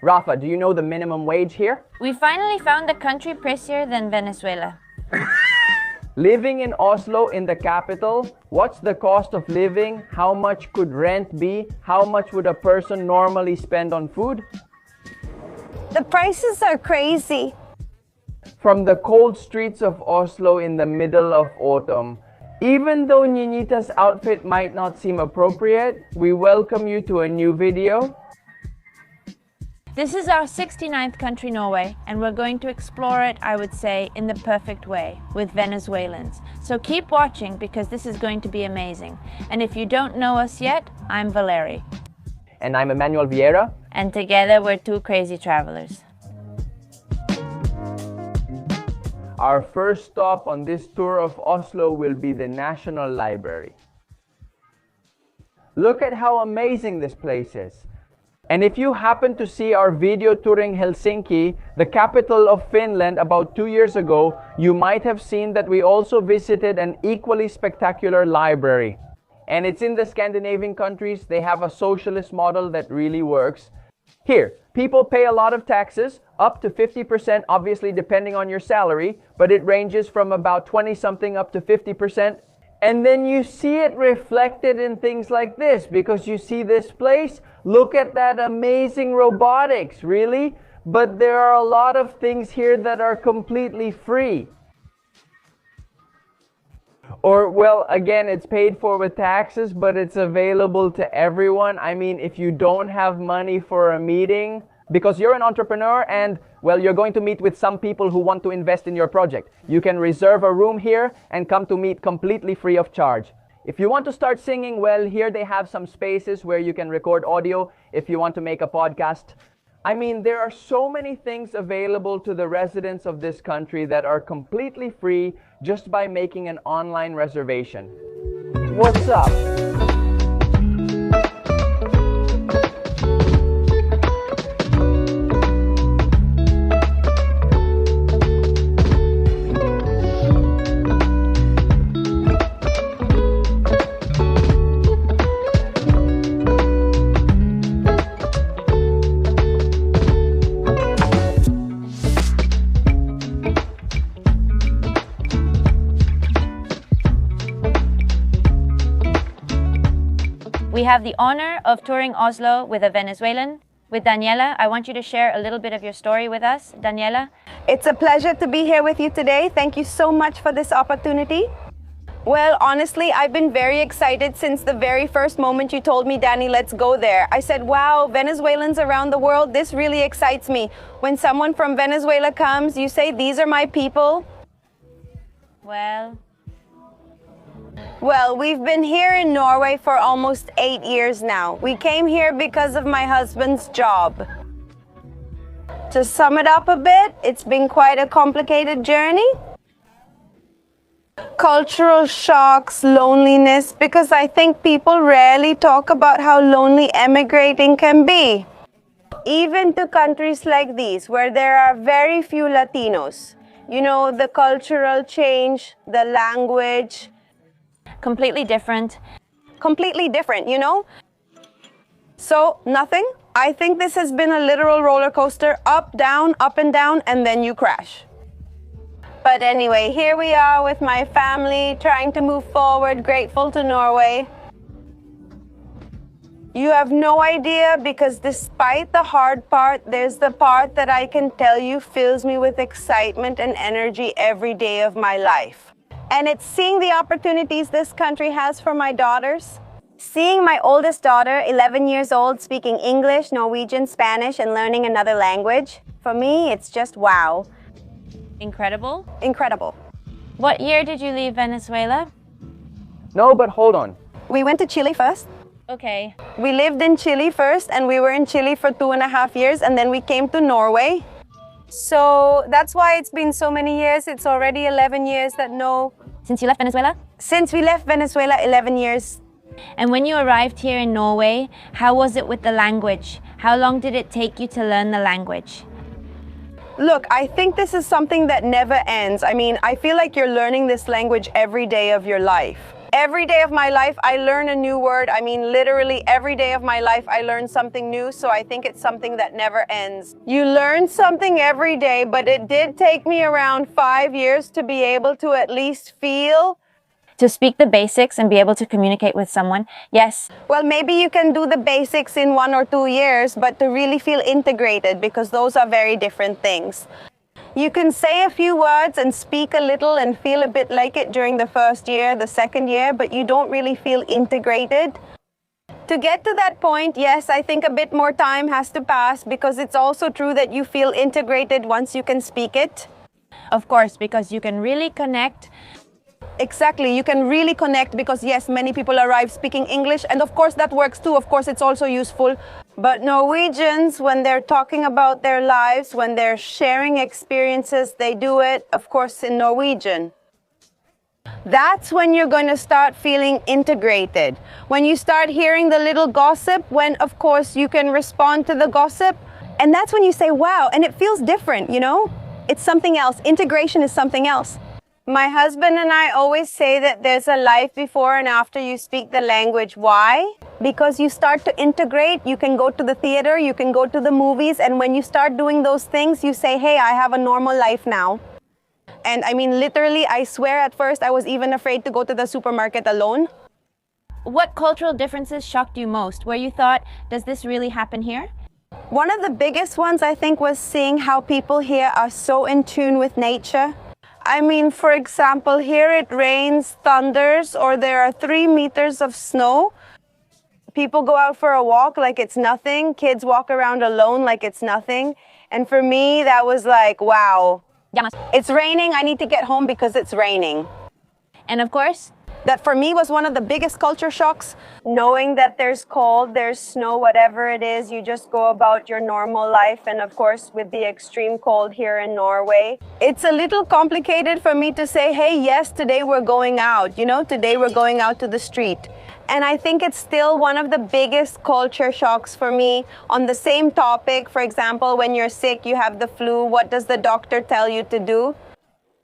Rafa, do you know the minimum wage here? We finally found a country prettier than Venezuela. Living in Oslo, in the capital, what's the cost of living? How much could rent be? How much would a person normally spend on food? The prices are crazy. From the cold streets of Oslo in the middle of autumn, even though Ninita's outfit might not seem appropriate, we welcome you to a new video. This is our 69th country, Norway, and we're going to explore it, I would say, in the perfect way, with Venezuelans. So keep watching because this is going to be amazing. And if you don't know us yet, I'm Valerie. And I'm Emmanuel Vieira. And together we're two crazy travelers. Our first stop on this tour of Oslo will be the National Library. Look at how amazing this place is. And if you happen to see our video touring Helsinki, the capital of Finland, about 2 years ago, you might have seen that we also visited an equally spectacular library. And it's in the Scandinavian countries. They have a socialist model that really works. Here, people pay a lot of taxes, up to 50%, obviously depending on your salary, but it ranges from about 20-something up to 50%. And then you see it reflected in things like this, because you see this place, look at that amazing robotics, really? But there are a lot of things here that are completely free. Or, well, again, it's paid for with taxes, but it's available to everyone. I mean, if you don't have money for a meeting, because you're an entrepreneur and, well, you're going to meet with some people who want to invest in your project, you can reserve a room here and come to meet completely free of charge. If you want to start singing, well, here they have some spaces where you can record audio if you want to make a podcast. I mean, there are so many things available to the residents of this country that are completely free just by making an online reservation. What's up? We have the honor of touring Oslo with a Venezuelan. With Daniela, I want you to share a little bit of your story with us. Daniela? It's a pleasure to be here with you today. Thank you so much for this opportunity. Well, honestly, I've been very excited since the very first moment you told me, Danny, let's go there. I said, wow, Venezuelans around the world, this really excites me. When someone from Venezuela comes, you say, these are my people. Well, we've been here in Norway for almost 8 years now. We came here because of my husband's job. To sum it up a bit, it's been quite a complicated journey. Cultural shocks, loneliness, because I think people rarely talk about how lonely emigrating can be. Even to countries like these, where there are very few Latinos. You know, the cultural change, the language. Completely different. Completely different, you know? So, nothing. I think this has been a literal roller coaster, up and down, and then you crash. But anyway, here we are with my family, trying to move forward, grateful to Norway. You have no idea, because despite the hard part, there's the part that I can tell you fills me with excitement and energy every day of my life. And it's seeing the opportunities this country has for my daughters. Seeing my oldest daughter, 11 years old, speaking English, Norwegian, Spanish, and learning another language. For me, it's just wow. Incredible? Incredible. What year did you leave Venezuela? No, but hold on. We went to Chile first. Okay. We lived in Chile first, and we were in Chile for 2.5 years, and then we came to Norway. So that's why it's been so many years. It's already 11 years that no... Since you left Venezuela? Since we left Venezuela, 11 years. And when you arrived here in Norway, how was it with the language? How long did it take you to learn the language? Look, I think this is something that never ends. I mean, I feel like you're learning this language every day of your life. Every day of my life, I learn a new word. I mean, literally every day of my life, I learn something new. So I think it's something that never ends. You learn something every day, but it did take me around 5 years to be able to at least feel. To speak the basics and be able to communicate with someone, yes. Well, maybe you can do the basics in 1 or 2 years, but to really feel integrated, because those are very different things. You can say a few words and speak a little and feel a bit like it during the first year, the second year, but you don't really feel integrated. To get to that point, yes, I think a bit more time has to pass, because it's also true that you feel integrated once you can speak it. Of course, because you can really connect. Exactly, you can really connect, because yes, many people arrive speaking English, and of course that works too. Of course, it's also useful. But Norwegians, when they're talking about their lives, when they're sharing experiences, they do it, of course, in Norwegian. That's when you're going to start feeling integrated. When you start hearing the little gossip, when, of course, you can respond to the gossip. And that's when you say, wow, and it feels different, you know? It's something else. Integration is something else. My husband and I always say that there's a life before and after you speak the language. Why? Because you start to integrate. You can go to the theater, you can go to the movies, and when you start doing those things, you say, hey, I have a normal life now. And I mean, literally, I swear at first I was even afraid to go to the supermarket alone. What cultural differences shocked you most, where you thought, does this really happen here? One of the biggest ones, I think, was seeing how people here are so in tune with nature. I mean, for example, here it rains, thunders, or there are 3 meters of snow. People go out for a walk like it's nothing. Kids walk around alone like it's nothing. And for me, that was like, wow. It's raining, I need to get home because it's raining. And of course, that for me was one of the biggest culture shocks. Knowing that there's cold, there's snow, whatever it is, you just go about your normal life. And of course, with the extreme cold here in Norway, it's a little complicated for me to say, hey, yes, today we're going out. You know, today we're going out to the street. And I think it's still one of the biggest culture shocks for me. On the same topic, for example, when you're sick, you have the flu, what does the doctor tell you to do?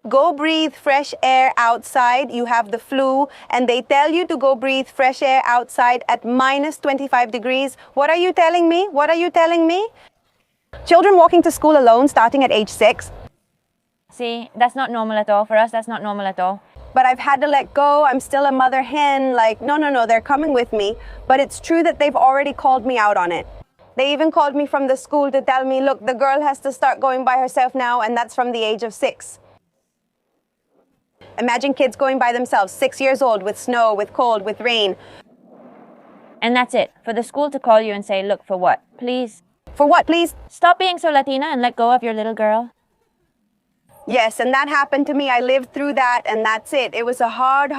Go breathe fresh air outside. You have the flu, and they tell you to go breathe fresh air outside at minus 25 degrees. What are you telling me? What are you telling me? Children walking to school alone starting at age 6. See, that's not normal at all. For us, that's not normal at all. But I've had to let go. I'm still a mother hen. Like, no, they're coming with me. But it's true that they've already called me out on it. They even called me from the school to tell me, look, the girl has to start going by herself now, and that's from the age of 6. Imagine kids going by themselves, 6 years old, with snow, with cold, with rain. And that's it. For the school to call you and say, look, for what? Please. For what, please? Stop being so Latina and let go of your little girl. Yes, and that happened to me. I lived through that, and that's it. It was a hard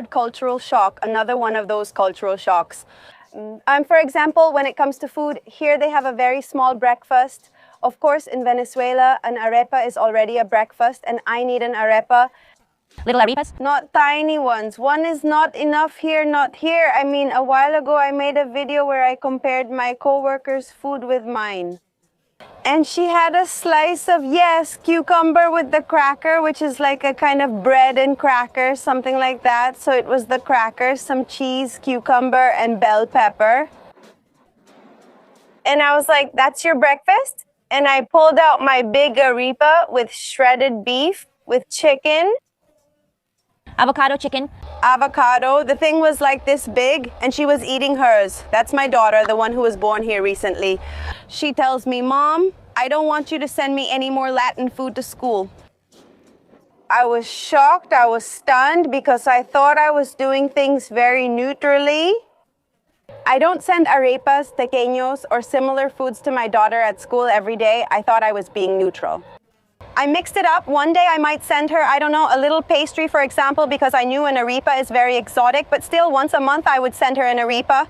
cultural shock. Another one of those cultural shocks. For example, when it comes to food, here they have a very small breakfast. Of course, in Venezuela, an arepa is already a breakfast, and I need an arepa. Little arepas? Not tiny ones. One is not enough here, not here. I mean, a while ago, I made a video where I compared my coworker's food with mine. And she had a slice of, yes, cucumber with the cracker, which is like a kind of bread and cracker, something like that. So it was the cracker, some cheese, cucumber, and bell pepper. And I was like, that's your breakfast? And I pulled out my big arepa with shredded beef, with chicken. Avocado chicken. Avocado. The thing was like this big, and she was eating hers. That's my daughter, the one who was born here recently. She tells me, Mom, I don't want you to send me any more Latin food to school. I was shocked, I was stunned, because I thought I was doing things very neutrally. I don't send arepas, tequeños, or similar foods to my daughter at school every day. I thought I was being neutral. I mixed it up. One day I might send her, I don't know, a little pastry, for example, because I knew an arepa is very exotic, but still once a month I would send her an arepa.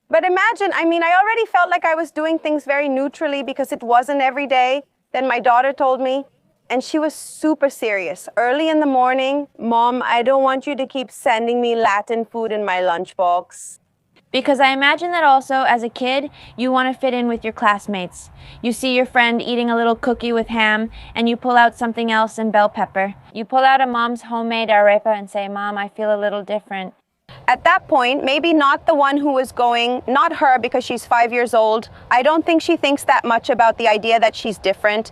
But imagine, I mean, I already felt like I was doing things very neutrally because it wasn't every day. Then my daughter told me, and she was super serious. Early in the morning, Mom, I don't want you to keep sending me Latin food in my lunchbox. Because I imagine that also, as a kid, you want to fit in with your classmates. You see your friend eating a little cookie with ham, and you pull out something else in bell pepper. You pull out a mom's homemade arepa and say, Mom, I feel a little different. At that point, maybe not the one who was going, not her because she's 5 years old. I don't think she thinks that much about the idea that she's different.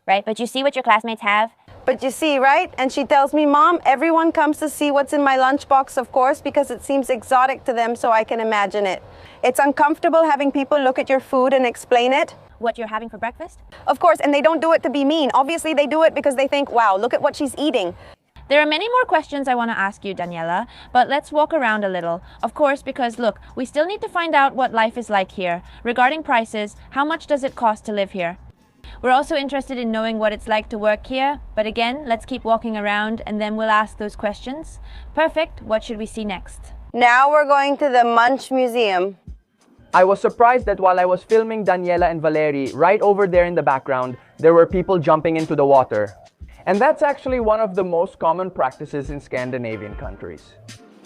Right, but you see what your classmates have? But you see, right? And she tells me, Mom, everyone comes to see what's in my lunchbox, of course, because it seems exotic to them, so I can imagine it. It's uncomfortable having people look at your food and explain it. What you're having for breakfast? Of course, and they don't do it to be mean. Obviously, they do it because they think, wow, look at what she's eating. There are many more questions I want to ask you, Daniela, but let's walk around a little. Of course, because look, we still need to find out what life is like here. Regarding prices, how much does it cost to live here? We're also interested in knowing what it's like to work here, but again, let's keep walking around and then we'll ask those questions. Perfect, what should we see next? Now we're going to the Munch Museum. I was surprised that while I was filming Daniela and Valerie, right over there in the background, there were people jumping into the water. And that's actually one of the most common practices in Scandinavian countries.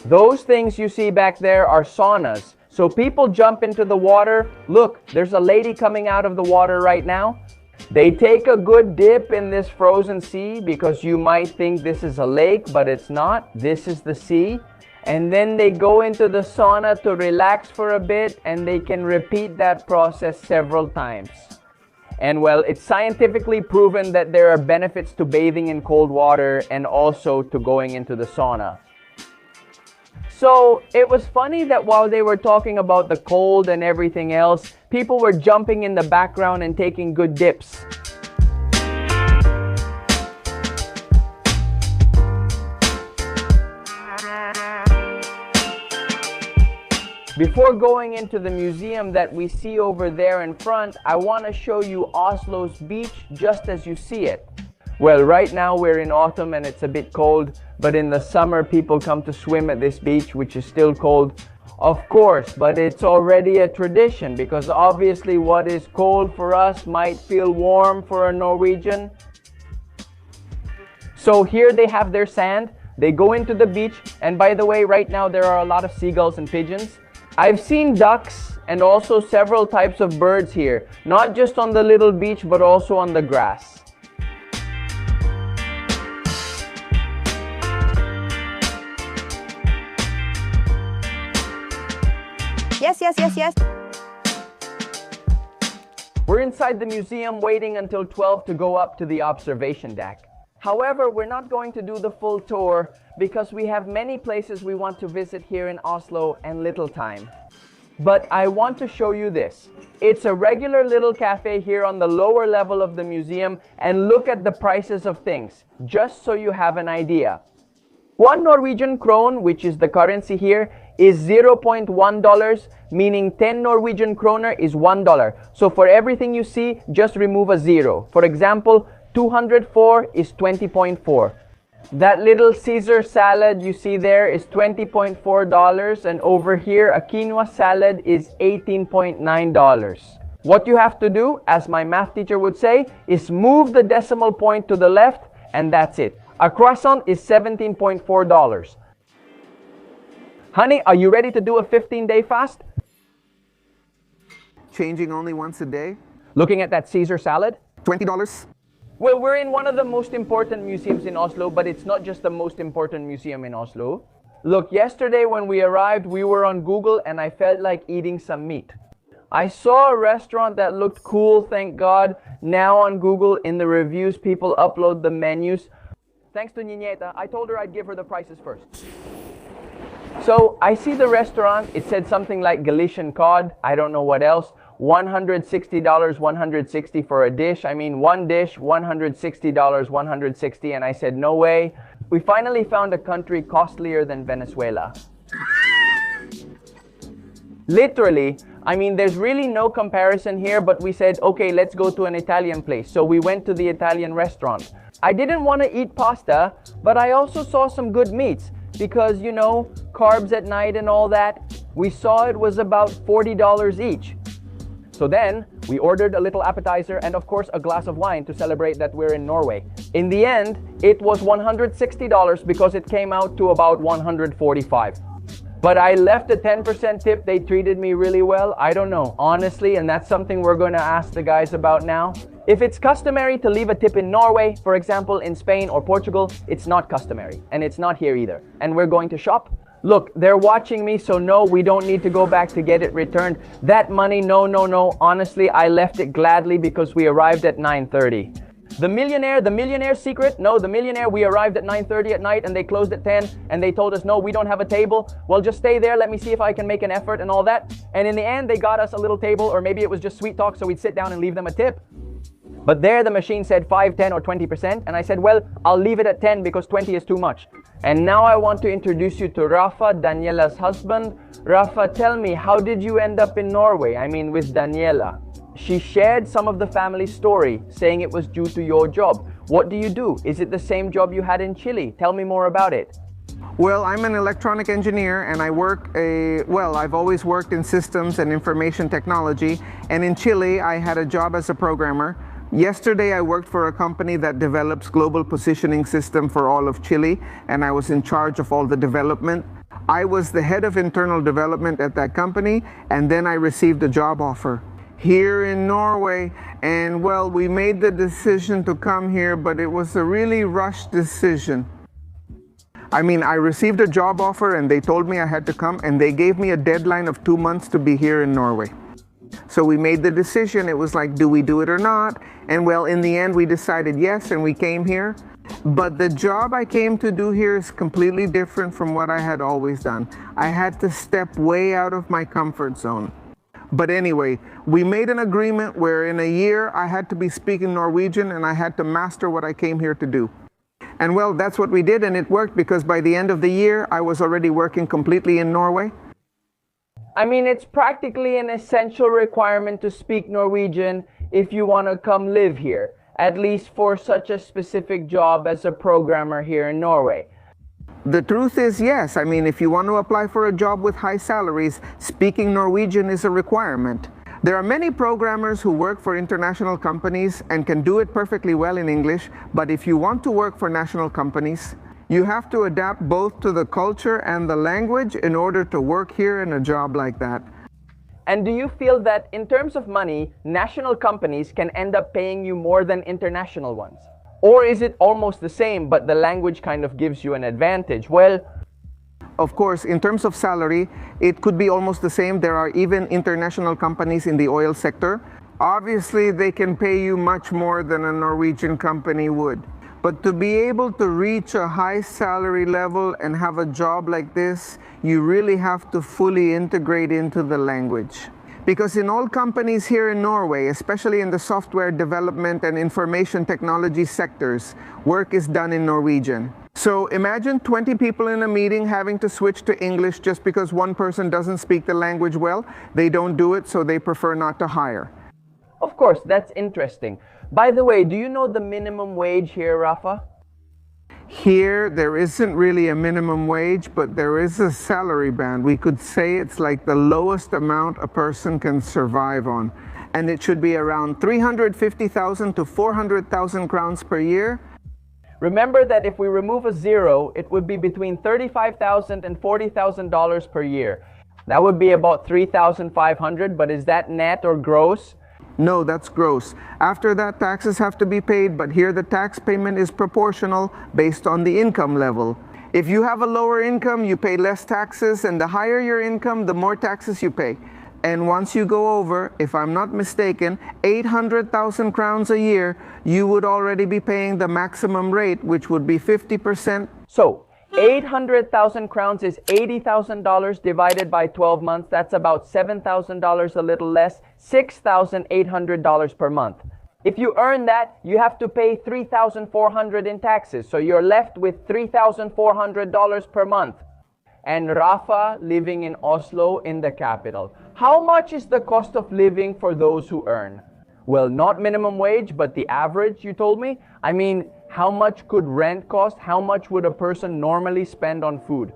Those things you see back there are saunas. So people jump into the water. Look, there's a lady coming out of the water right now. They take a good dip in this frozen sea because you might think this is a lake, but it's not. This is the sea. And then they go into the sauna to relax for a bit, and they can repeat that process several times. And well, it's scientifically proven that there are benefits to bathing in cold water and also to going into the sauna. So it was funny that while they were talking about the cold and everything else, people were jumping in the background and taking good dips. Before going into the museum that we see over there in front, I want to show you Oslo's beach just as you see it. Well, right now we're in autumn and it's a bit cold, but in the summer people come to swim at this beach, which is still cold. Of course, but it's already a tradition because obviously what is cold for us might feel warm for a Norwegian. So here they have their sand, they go into the beach, and by the way, right now there are a lot of seagulls and pigeons. I've seen ducks and also several types of birds here, not just on the little beach but also on the grass. Yes. We're inside the museum waiting until 12 to go up to the observation deck. However, we're not going to do the full tour because we have many places we want to visit here in Oslo and little time. But I want to show you this. It's a regular little cafe here on the lower level of the museum, and look at the prices of things, just so you have an idea. 1 Norwegian krone, which is the currency here, is $0.1, meaning 10 Norwegian kroner is $1. So for everything you see, just remove a zero. For example, 204 is 20.4. That little Caesar salad you see there is $20.4, and over here a quinoa salad is $18.9. What you have to do, as my math teacher would say, is move the decimal point to the left, and that's it. A croissant is $17.4. Honey, are you ready to do a 15-day fast? Changing only once a day? Looking at that Caesar salad? $20? Well, we're in one of the most important museums in Oslo, but it's not just the most important museum in Oslo. Look, yesterday when we arrived, we were on Google and I felt like eating some meat. I saw a restaurant that looked cool, thank God. Now on Google, in the reviews, people upload the menus. Thanks to Niñeta, I told her I'd give her the prices first. So I see the restaurant, it said something like Galician cod, I don't know what else. $160, $160 for a dish. I mean, one dish, $160, $160, and I said, no way. We finally found a country costlier than Venezuela. Literally, I mean, there's really no comparison here, but we said, okay, let's go to an Italian place. So we went to the Italian restaurant. I didn't want to eat pasta, but I also saw some good meats because, you know, carbs at night and all that. We saw it was about $40 each. So then, we ordered a little appetizer and of course a glass of wine to celebrate that we're in Norway. In the end, it was $160 because it came out to about $145. But I left a 10% tip. They treated me really well. I don't know, honestly, and that's something we're going to ask the guys about now. If it's customary to leave a tip in Norway, for example, in Spain or Portugal, it's not customary, and it's not here either. And we're going to shop. Look, they're watching me, so no, we don't need to go back to get it returned. That money, no. Honestly, I left it gladly because we arrived at 9:30. The millionaire secret? No, the millionaire, we arrived at 9:30 at night and they closed at 10 and they told us, no, we don't have a table. Well, just stay there. Let me see if I can make an effort and all that. And in the end, they got us a little table, or maybe it was just sweet talk, so we'd sit down and leave them a tip. But there the machine said 5, 10, or 20%. And I said, well, I'll leave it at 10 because 20 is too much. And now I want to introduce you to Rafa, Daniela's husband. Rafa, tell me, how did you end up in Norway? I mean, with Daniela. She shared some of the family story, saying it was due to your job. What do you do? Is it the same job you had in Chile? Tell me more about it. Well, I'm an electronic engineer and I've always worked in systems and information technology. And in Chile, I had a job as a programmer. Yesterday, I worked for a company that develops global positioning system for all of Chile, and I was in charge of all the development. I was the head of internal development at that company, and then I received a job offer here in Norway, and well, we made the decision to come here, but it was a really rushed decision. I mean, I received a job offer and they told me I had to come, and they gave me a deadline of 2 months to be here in Norway. So we made the decision. It was like, do we do it or not? And well, in the end, we decided yes, and we came here. But the job I came to do here is completely different from what I had always done. I had to step way out of my comfort zone. But anyway, we made an agreement where in a year I had to be speaking Norwegian and I had to master what I came here to do. And well, that's what we did, and it worked because by the end of the year, I was already working completely in Norway. I mean, it's practically an essential requirement to speak Norwegian if you want to come live here, at least for such a specific job as a programmer here in Norway. The truth is, yes. I mean, if you want to apply for a job with high salaries, speaking Norwegian is a requirement. There are many programmers who work for international companies and can do it perfectly well in English, but if you want to work for national companies, you have to adapt both to the culture and the language in order to work here in a job like that. And do you feel that in terms of money, national companies can end up paying you more than international ones? Or is it almost the same, but the language kind of gives you an advantage? Well, of course, in terms of salary, it could be almost the same. There are even international companies in the oil sector. Obviously, they can pay you much more than a Norwegian company would. But to be able to reach a high salary level and have a job like this, you really have to fully integrate into the language. Because in all companies here in Norway, especially in the software development and information technology sectors, work is done in Norwegian. So imagine 20 people in a meeting having to switch to English just because one person doesn't speak the language well. They don't do it, so they prefer not to hire. Of course, that's interesting. By the way, do you know the minimum wage here, Rafa? Here, there isn't really a minimum wage, but there is a salary band. We could say it's like the lowest amount a person can survive on. And it should be around 350,000 to 400,000 crowns per year. Remember that if we remove a zero, it would be between $35,000 and $40,000 per year. That would be about 3,500, but is that net or gross? No, that's gross. After that, taxes have to be paid, but here the tax payment is proportional based on the income level. If you have a lower income, you pay less taxes, and the higher your income, the more taxes you pay. And once you go over, if I'm not mistaken, 800,000 crowns a year, you would already be paying the maximum rate, which would be 50%. So, 800,000 crowns is $80,000 divided by 12 months. That's about $7,000, a little less, $6,800 per month. If you earn that, you have to pay $3,400 in taxes. So you're left with $3,400 per month. And Rafa living in Oslo, in the capital. How much is the cost of living for those who earn? Well, not minimum wage, but the average, you told me? I mean, how much could rent cost? How much would a person normally spend on food?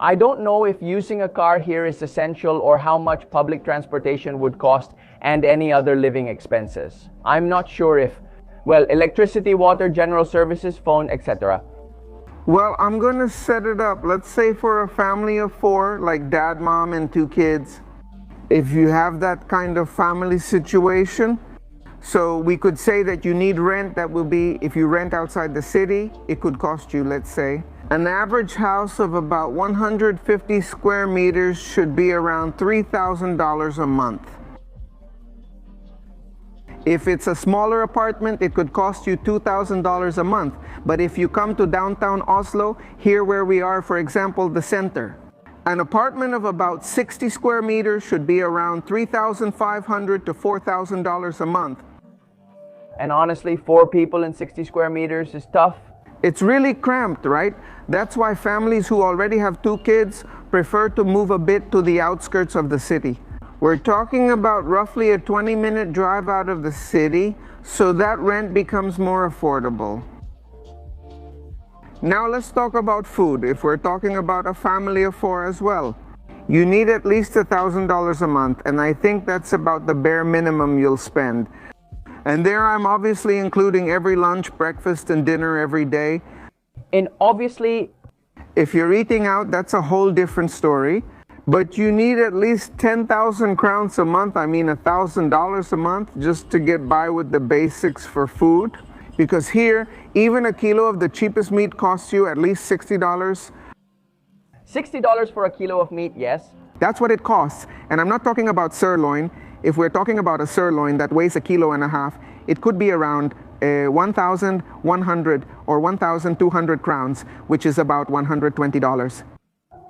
I don't know if using a car here is essential or how much public transportation would cost and any other living expenses. I'm not sure if, well, electricity, water, general services, phone, etc. Well, I'm going to set it up. Let's say for a family of 4, like dad, mom, and 2 kids. If you have that kind of family situation, so we could say that you need rent that will be, if you rent outside the city, it could cost you, let's say, an average house of about 150 square meters should be around $3,000 a month. If it's a smaller apartment, it could cost you $2,000 a month. But if you come to downtown Oslo, here where we are, for example, the center, an apartment of about 60 square meters should be around $3,500 to $4,000 a month. And honestly, 4 people in 60 square meters is tough. It's really cramped, right? That's why families who already have 2 kids prefer to move a bit to the outskirts of the city. We're talking about roughly a 20-minute drive out of the city, so that rent becomes more affordable. Now let's talk about food, if we're talking about a family of 4 as well. You need at least $1,000 a month, and I think that's about the bare minimum you'll spend. And there I'm obviously including every lunch, breakfast, and dinner every day. And obviously, if you're eating out, that's a whole different story. But you need at least 10,000 crowns a month, I mean $1,000 a month, just to get by with the basics for food. Because here, even a kilo of the cheapest meat costs you at least $60. $60 for a kilo of meat, yes. That's what it costs. And I'm not talking about sirloin. If we're talking about a sirloin that weighs 1.5 kilos, it could be around 1,100 or 1,200 crowns, which is about $120.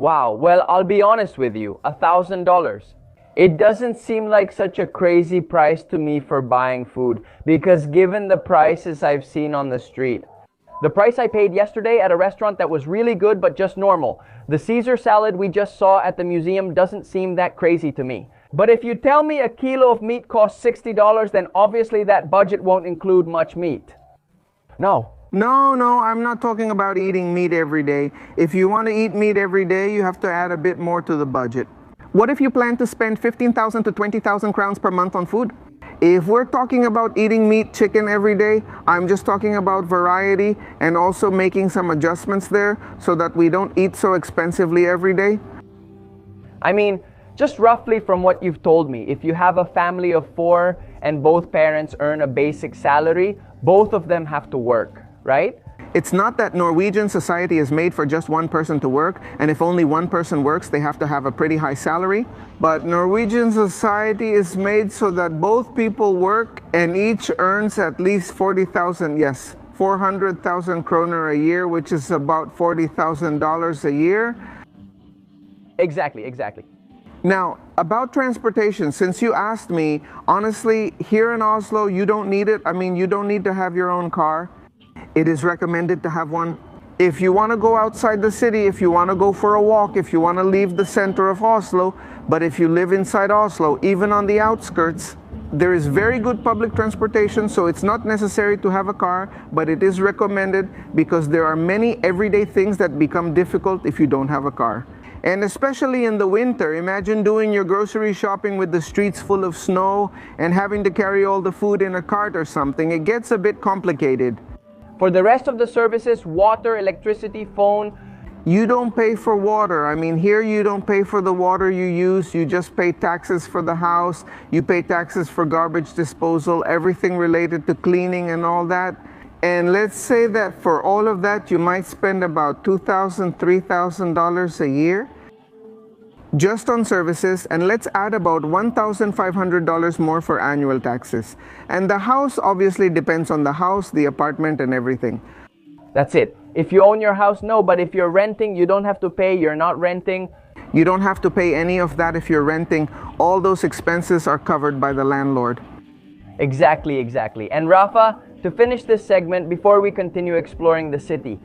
Wow, well, I'll be honest with you, $1,000. It doesn't seem like such a crazy price to me for buying food, because given the prices I've seen on the street. The price I paid yesterday at a restaurant that was really good but just normal. The Caesar salad we just saw at the museum doesn't seem that crazy to me. But if you tell me a kilo of meat costs $60, then obviously that budget won't include much meat. No. No, I'm not talking about eating meat every day. If you want to eat meat every day, you have to add a bit more to the budget. What if you plan to spend 15,000 to 20,000 crowns per month on food? If we're talking about eating meat, chicken every day, I'm just talking about variety and also making some adjustments there so that we don't eat so expensively every day. I mean, just roughly from what you've told me, if you have a family of 4 and both parents earn a basic salary, both of them have to work, right? It's not that Norwegian society is made for just one person to work, and if only one person works, they have to have a pretty high salary. But Norwegian society is made so that both people work and each earns at least 400,000 kroner a year, which is about $40,000 a year. Exactly. Now, about transportation, since you asked me, honestly, here in Oslo, you don't need it. I mean, you don't need to have your own car. It is recommended to have one. If you want to go outside the city, if you want to go for a walk, if you want to leave the center of Oslo, but if you live inside Oslo, even on the outskirts, there is very good public transportation, so it's not necessary to have a car, but it is recommended because there are many everyday things that become difficult if you don't have a car. And especially in the winter, imagine doing your grocery shopping with the streets full of snow and having to carry all the food in a cart or something. It gets a bit complicated. For the rest of the services, water, electricity, phone, you don't pay for water. I mean, here you don't pay for the water you use. You just pay taxes for the house. You pay taxes for garbage disposal, everything related to cleaning and all that. And let's say that for all of that, you might spend about $2,000, $3,000 a year just on services, and let's add about $1,500 more for annual taxes. And the house obviously depends on the house, the apartment, and everything. That's it. If you own your house, no, but if you're renting, you don't have to pay. You're not renting. You don't have to pay any of that if you're renting. All those expenses are covered by the landlord. Exactly. And Rafa, to finish this segment, before we continue exploring the city,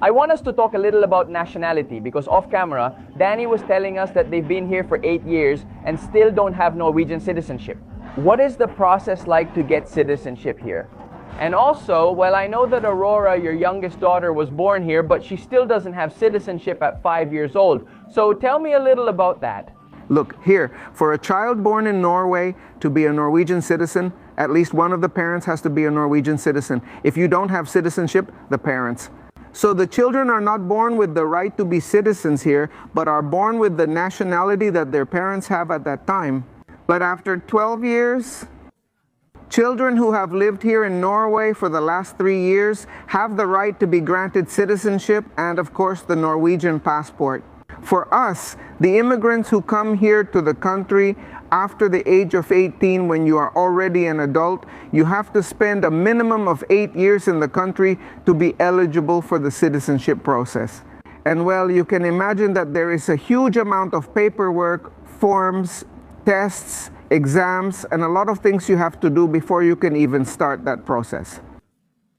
I want us to talk a little about nationality, because off camera, Danny was telling us that they've been here for 8 years and still don't have Norwegian citizenship. What is the process like to get citizenship here? And also, well, I know that Aurora, your youngest daughter, was born here, but she still doesn't have citizenship at 5 years old. So tell me a little about that. Look, here, for a child born in Norway to be a Norwegian citizen, at least one of the parents has to be a Norwegian citizen. If you don't have citizenship, the parents. So the children are not born with the right to be citizens here, but are born with the nationality that their parents have at that time. But after 12 years, children who have lived here in Norway for the last 3 years have the right to be granted citizenship and, of course, the Norwegian passport. For us, the immigrants who come here to the country after the age of 18, when you are already an adult, you have to spend a minimum of 8 years in the country to be eligible for the citizenship process. And well, you can imagine that there is a huge amount of paperwork, forms, tests, exams, and a lot of things you have to do before you can even start that process.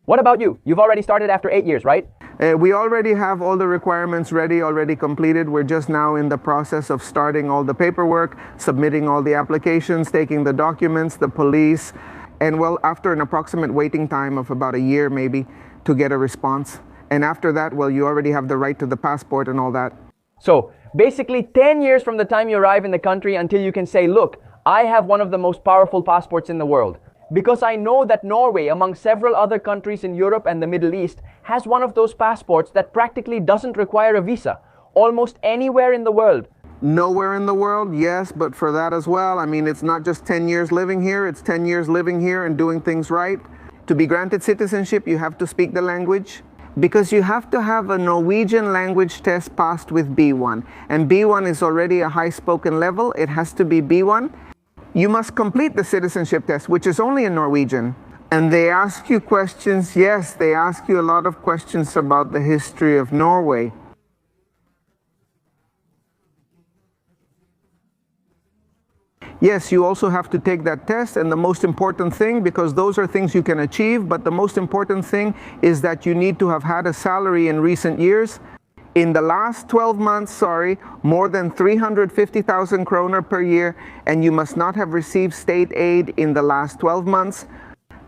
What about you? You've already started after 8 years, right? We already have all the requirements ready, already completed. We're just now in the process of starting all the paperwork, submitting all the applications, taking the documents, the police, and well, after an approximate waiting time of about a year maybe to get a response. And after that, well, you already have the right to the passport and all that. So basically 10 years from the time you arrive in the country until you can say, look, I have one of the most powerful passports in the world. Because I know that Norway, among several other countries in Europe and the Middle East, has one of those passports that practically doesn't require a visa, almost anywhere in the world. Nowhere in the world, yes, but for that as well, I mean, it's not just 10 years living here, it's 10 years living here and doing things right. To be granted citizenship, you have to speak the language, because you have to have a Norwegian language test passed with B1. And B1 is already a high spoken level, it has to be B1. You must complete the citizenship test, which is only in Norwegian. And they ask you questions, yes, they ask you a lot of questions about the history of Norway. Yes, you also have to take that test, and the most important thing, because those are things you can achieve, but the most important thing is that you need to have had a salary in recent years. In the last 12 months, more than 350,000 kroner per year, and you must not have received state aid in the last 12 months.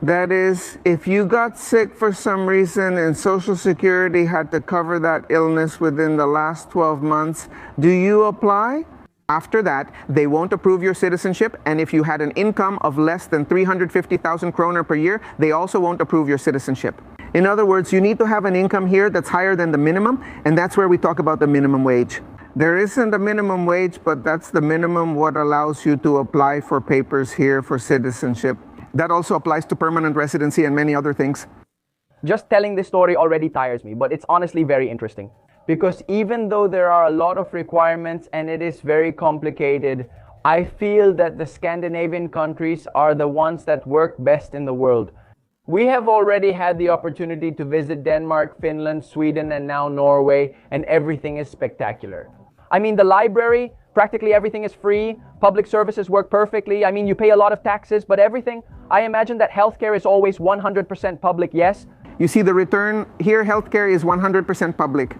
That is, if you got sick for some reason and Social Security had to cover that illness within the last 12 months, do you apply? After that, they won't approve your citizenship, and if you had an income of less than 350,000 kroner per year, they also won't approve your citizenship. In other words, you need to have an income here that's higher than the minimum, and that's where we talk about the minimum wage. There isn't a minimum wage, but that's the minimum what allows you to apply for papers here for citizenship. That also applies to permanent residency and many other things. Just telling this story already tires me, but it's honestly very interesting. Because even though there are a lot of requirements and it is very complicated, I feel that the Scandinavian countries are the ones that work best in the world. We have already had the opportunity to visit Denmark, Finland, Sweden, and now Norway, and everything is spectacular. I mean, the library, practically everything is free. Public services work perfectly. I mean, you pay a lot of taxes, but everything. I imagine that healthcare is always 100% public, yes? You see the return here, healthcare is 100% public.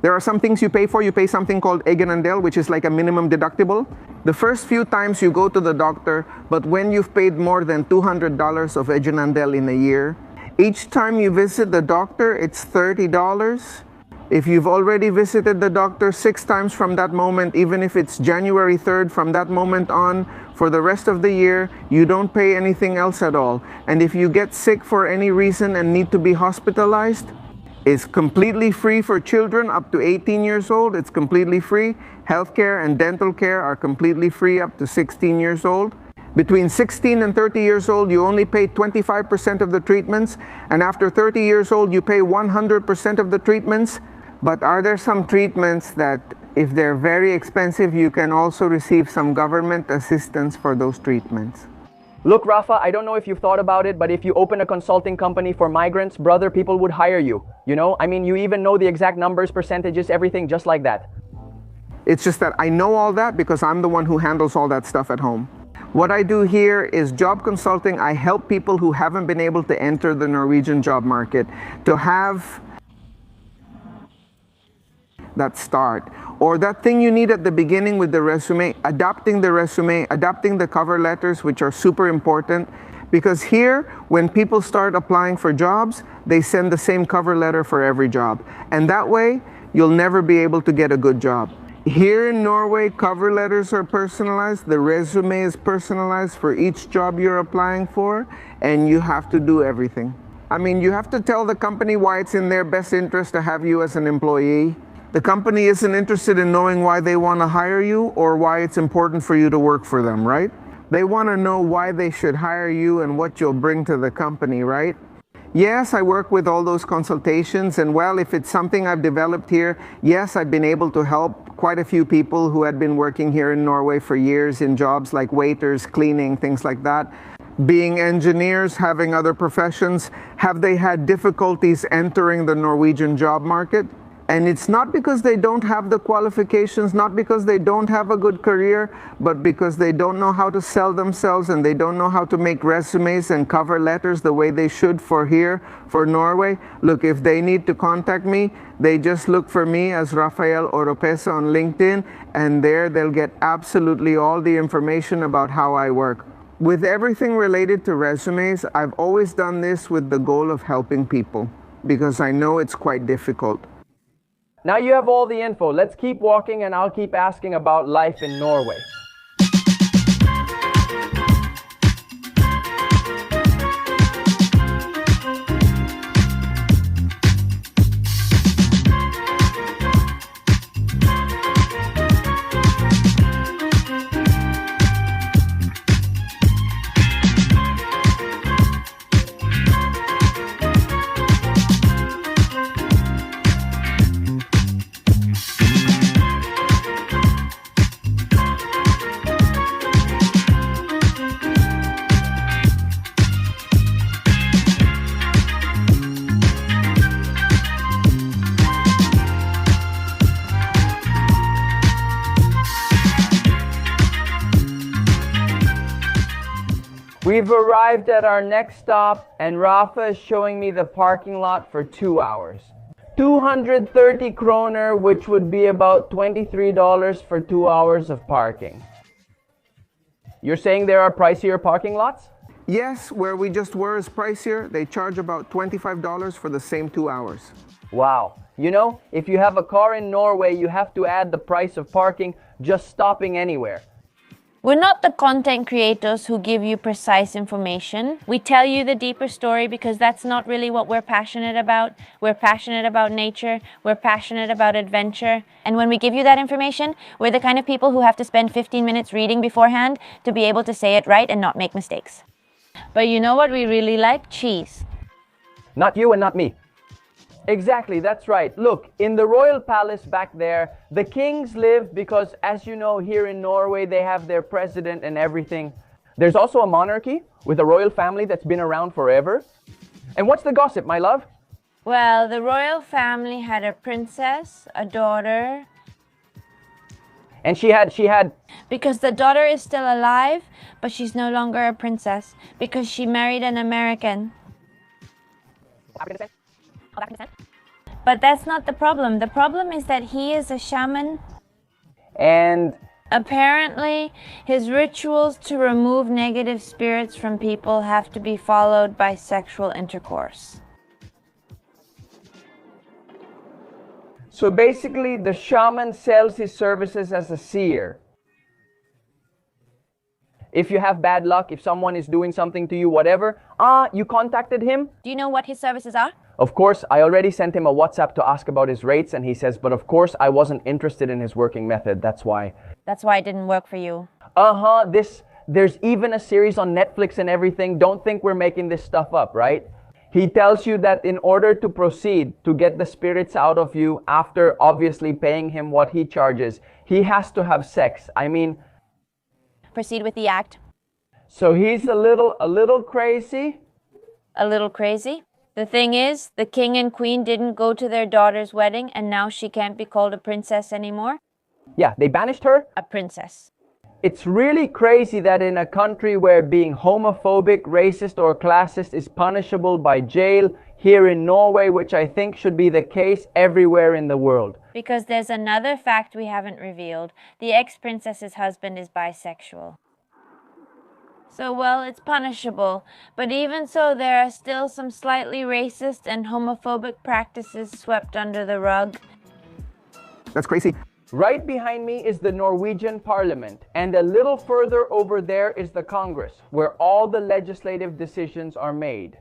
There are some things you pay for. You pay something called egenandel, which is like a minimum deductible. The first few times you go to the doctor, but when you've paid more than $200 of egenandel in a year, each time you visit the doctor, it's $30. If you've already visited the doctor 6 times from that moment, even if it's January 3rd, from that moment on, for the rest of the year, you don't pay anything else at all. And if you get sick for any reason and need to be hospitalized, it's completely free for children up to 18 years old. It's completely free. Healthcare and dental care are completely free up to 16 years old. Between 16 and 30 years old, you only pay 25% of the treatments. And after 30 years old, you pay 100% of the treatments. But are there some treatments that, if they're very expensive, you can also receive some government assistance for those treatments? Look, Rafa, I don't know if you've thought about it, but if you open a consulting company for migrants, brother, people would hire you. You know, I mean, you even know the exact numbers, percentages, everything just like that. It's just that I know all that because I'm the one who handles all that stuff at home. What I do here is job consulting. I help people who haven't been able to enter the Norwegian job market to have that start, or that thing you need at the beginning with the resume, adapting the cover letters, which are super important, because here, when people start applying for jobs, they send the same cover letter for every job. And that way, you'll never be able to get a good job. Here in Norway, cover letters are personalized, the resume is personalized for each job you're applying for, and you have to do everything. I mean, you have to tell the company why it's in their best interest to have you as an employee. The company isn't interested in knowing why they want to hire you or why it's important for you to work for them, right? They want to know why they should hire you and what you'll bring to the company, right? Yes, I work with all those consultations, and well, if it's something I've developed here, yes, I've been able to help quite a few people who had been working here in Norway for years in jobs like waiters, cleaning, things like that. Being engineers, having other professions, have they had difficulties entering the Norwegian job market? And it's not because they don't have the qualifications, not because they don't have a good career, but because they don't know how to sell themselves and they don't know how to make resumes and cover letters the way they should for here, for Norway. Look, if they need to contact me, they just look for me as Rafael Oropesa on LinkedIn, and there they'll get absolutely all the information about how I work. With everything related to resumes, I've always done this with the goal of helping people, because I know it's quite difficult. Now you have all the info. Let's keep walking and I'll keep asking about life in Norway. We've arrived at our next stop and Rafa is showing me the parking lot for 2 hours. 230 kroner, which would be about $23 for 2 hours of parking. You're saying there are pricier parking lots? Yes, where we just were is pricier. They charge about $25 for the same 2 hours. Wow. You know, if you have a car in Norway, you have to add the price of parking just stopping anywhere. We're not the content creators who give you precise information. We tell you the deeper story because that's not really what we're passionate about. We're passionate about nature. We're passionate about adventure. And when we give you that information, we're the kind of people who have to spend 15 minutes reading beforehand to be able to say it right and not make mistakes. But you know what we really like? Cheese. Not you and not me. Exactly, that's right. Look, in the royal palace back there, the kings live because, as you know, here in Norway, they have their president and everything. There's also a monarchy with a royal family that's been around forever. And what's the gossip, my love? Well, the royal family had a princess, a daughter. And she had... Because the daughter is still alive, but she's no longer a princess because she married an American. But that's not the problem. The problem is that he is a shaman. And apparently, his rituals to remove negative spirits from people have to be followed by sexual intercourse. so basically, the shaman sells his services as a seer. If you have bad luck, if someone is doing something to you, whatever, you contacted him. Do you know what his services are? Of course, I already sent him a WhatsApp to ask about his rates, and he says, but of course, I wasn't interested in his working method. That's why. That's why it didn't work for you. There's even a series on Netflix and everything. Don't think we're making this stuff up, right? He tells you that in order to proceed, to get the spirits out of you, after obviously paying him what he charges, he has to have sex. I mean... Proceed with the act. So he's a little crazy? A little crazy? The thing is, the king and queen didn't go to their daughter's wedding, and now she can't be called a princess anymore. Yeah, they banished her? A princess. It's really crazy that in a country where being homophobic, racist, or classist is punishable by jail, here in Norway, which I think should be the case everywhere in the world. Because there's another fact we haven't revealed. The ex-princess's husband is bisexual. So, well, it's punishable. But even so, there are still some slightly racist and homophobic practices swept under the rug. That's crazy. Right behind me is the Norwegian Parliament, and a little further over there is the Congress, where all the legislative decisions are made.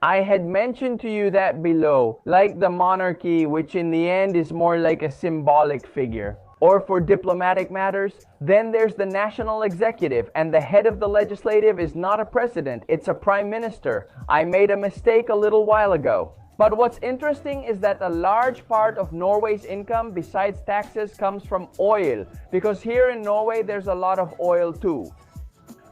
I had mentioned to you that below, like the monarchy, which in the end is more like a symbolic figure. Or for diplomatic matters, then there's the national executive, and the head of the legislative is not a president, it's a prime minister. I made a mistake a little while ago. But what's interesting is that a large part of Norway's income, besides taxes, comes from oil, because here in Norway there's a lot of oil too.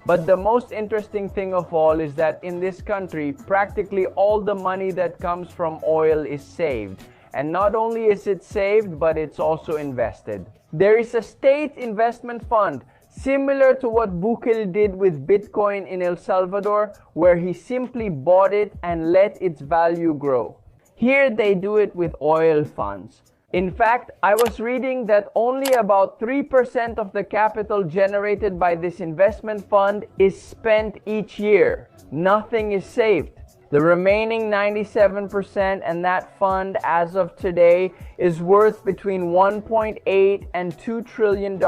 But the most interesting thing of all is that in this country, practically all the money that comes from oil is saved. And not only is it saved, but it's also invested. There is a state investment fund, similar to what Bukele did with Bitcoin in El Salvador, where he simply bought it and let its value grow. Here they do it with oil funds. In fact, I was reading that only about 3% of the capital generated by this investment fund is spent each year. Nothing is saved. The remaining 97%, and that fund as of today is worth between $1.8 and $2 trillion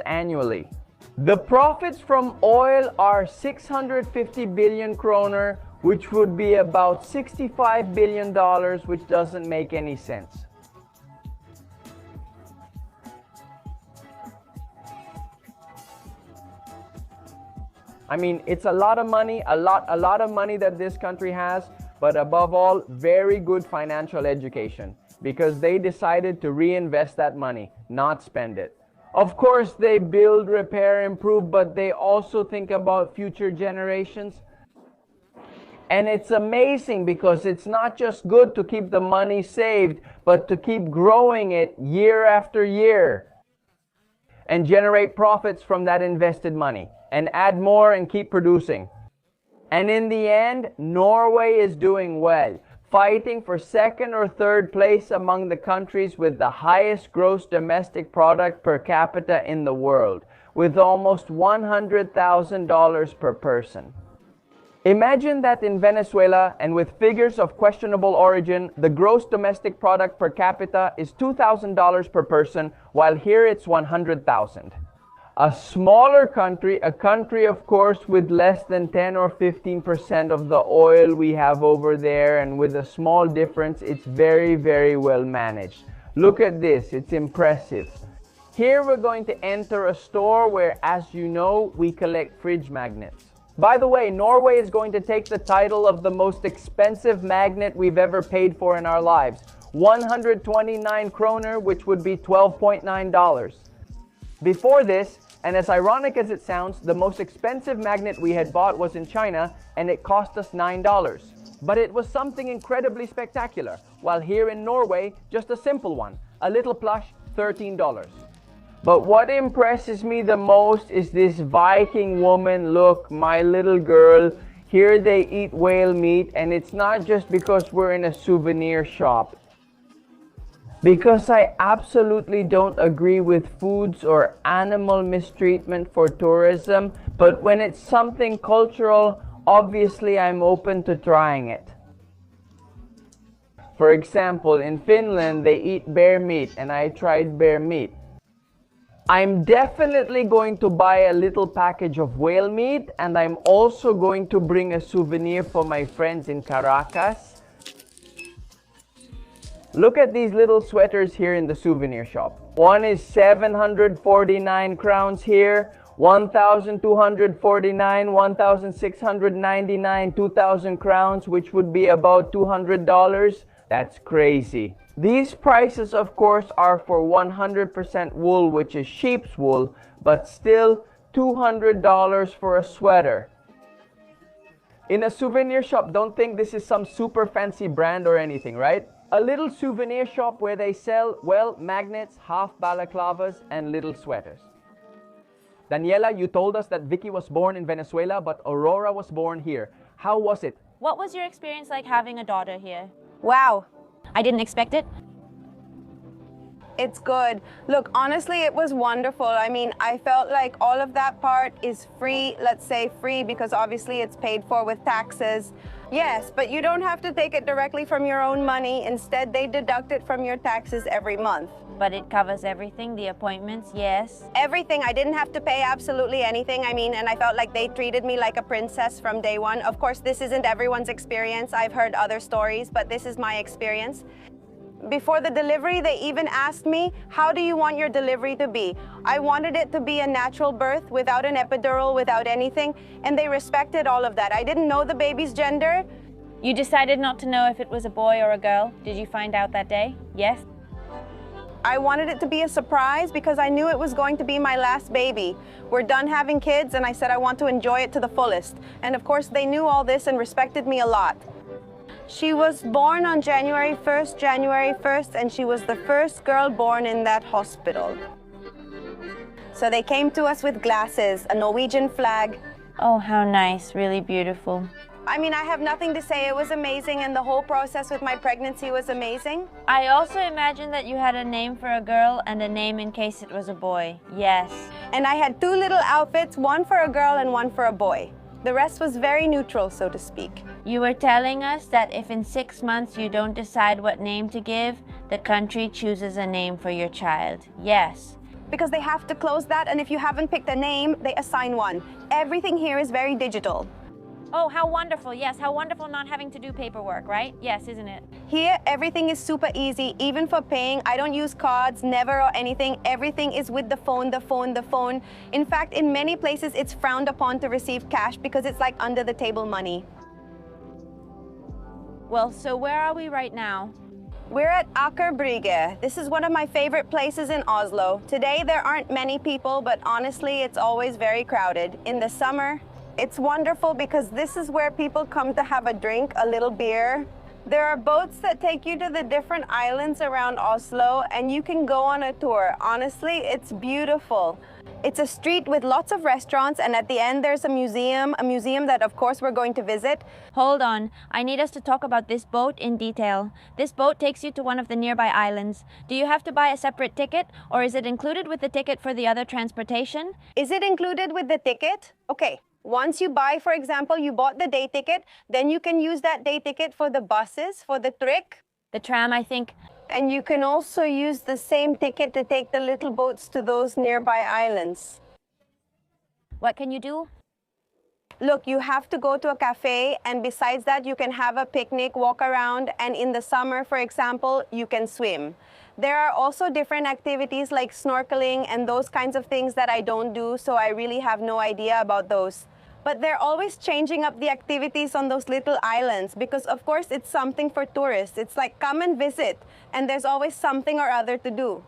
annually. The profits from oil are 650 billion kroner, which would be about $65 billion, which doesn't make any sense. I mean, it's a lot of money, a lot of money that this country has, but above all, very good financial education, because they decided to reinvest that money, not spend it. Of course, they build, repair, improve, but they also think about future generations. And it's amazing because it's not just good to keep the money saved, but to keep growing it year after year and generate profits from that invested money and add more and keep producing. And in the end, Norway is doing well, fighting for second or third place among the countries with the highest gross domestic product per capita in the world, with almost $100,000 per person. Imagine that in Venezuela, and with figures of questionable origin, the gross domestic product per capita is $2,000 per person, while here it's $100,000. A smaller country, a country of course with less than 10 or 15% of the oil we have over there, and with a small difference, it's very, very well managed. Look at this, it's impressive. Here we're going to enter a store where, as you know, we collect fridge magnets. By the way, Norway is going to take the title of the most expensive magnet we've ever paid for in our lives. 129 kroner, which would be $12.9. Before this, and as ironic as it sounds, the most expensive magnet we had bought was in China, and it cost us $9. But it was something incredibly spectacular, while here in Norway, just a simple one, a little plush, $13. But what impresses me the most is this Viking woman. Look, my little girl. Here they eat whale meat, and it's not just because we're in a souvenir shop. Because I absolutely don't agree with foods or animal mistreatment for tourism, but when it's something cultural, obviously I'm open to trying it. For example, in Finland they eat bear meat, and I tried bear meat. I'm definitely going to buy a little package of whale meat, and I'm also going to bring a souvenir for my friends in Caracas. Look at these little sweaters here in the souvenir shop. One is 749 crowns here, 1,249, 1,699, 2,000 crowns, which would be about $200. That's crazy. These prices, of course, are for 100% wool, which is sheep's wool, but still $200 for a sweater. In a souvenir shop, don't think this is some super fancy brand or anything, right? A little souvenir shop where they sell, well, magnets, half balaclavas, and little sweaters. Daniela, you told us that Vicky was born in Venezuela, but Aurora was born here. How was it? What was your experience like having a daughter here? Wow. I didn't expect it. It's good. Look, honestly, it was wonderful. I mean, I felt like all of that part is free, let's say free, because obviously it's paid for with taxes. Yes, but you don't have to take it directly from your own money. Instead, they deduct it from your taxes every month. But it covers everything, the appointments, yes. Everything. I didn't have to pay absolutely anything. I mean, and I felt like they treated me like a princess from day one. Of course, this isn't everyone's experience. I've heard other stories, but this is my experience. Before the delivery, they even asked me, how do you want your delivery to be? I wanted it to be a natural birth without an epidural, without anything, and they respected all of that. I didn't know the baby's gender. You decided not to know if it was a boy or a girl. Did you find out that day? Yes? I wanted it to be a surprise because I knew it was going to be my last baby. We're done having kids, and I said I want to enjoy it to the fullest. And of course, they knew all this and respected me a lot. She was born on January 1st, and she was the first girl born in that hospital. So they came to us with glasses, a Norwegian flag. Oh, how nice, really beautiful. I mean, I have nothing to say. It was amazing, and the whole process with my pregnancy was amazing. I also imagine that you had a name for a girl and a name in case it was a boy. Yes. And I had two little outfits, one for a girl and one for a boy. The rest was very neutral, so to speak. You were telling us that if in 6 months you don't decide what name to give, the country chooses a name for your child. Yes. Because they have to close that, and if you haven't picked a name, they assign one. Everything here is very digital. Oh, how wonderful. Yes, how wonderful not having to do paperwork, right? Yes, isn't it? Here, everything is super easy, even for paying. I don't use cards, never, or anything. Everything is with the phone. In fact, in many places, it's frowned upon to receive cash because it's like under the table money. Well, so where are we right now? We're at Aker Brygge. This is one of my favorite places in Oslo. Today, there aren't many people, but honestly, it's always very crowded. In the summer, it's wonderful because this is where people come to have a drink, a little beer. There are boats that take you to the different islands around Oslo, and you can go on a tour. Honestly, it's beautiful. It's a street with lots of restaurants, and at the end there's a museum that of course we're going to visit. Hold on, I need us to talk about this boat in detail. This boat takes you to one of the nearby islands. Do you have to buy a separate ticket, or is it included with the ticket for the other transportation? Is it included with the ticket? Okay. Once you buy, for example, you bought the day ticket, then you can use that day ticket for the buses, for the trick. The tram, I think. And you can also use the same ticket to take the little boats to those nearby islands. What can you do? Look, you have to go to a cafe, and besides that, you can have a picnic, walk around, and in the summer, for example, you can swim. There are also different activities like snorkeling and those kinds of things that I don't do, so I really have no idea about those. But they're always changing up the activities on those little islands because, of course, it's something for tourists. It's like, come and visit, and there's always something or other to do.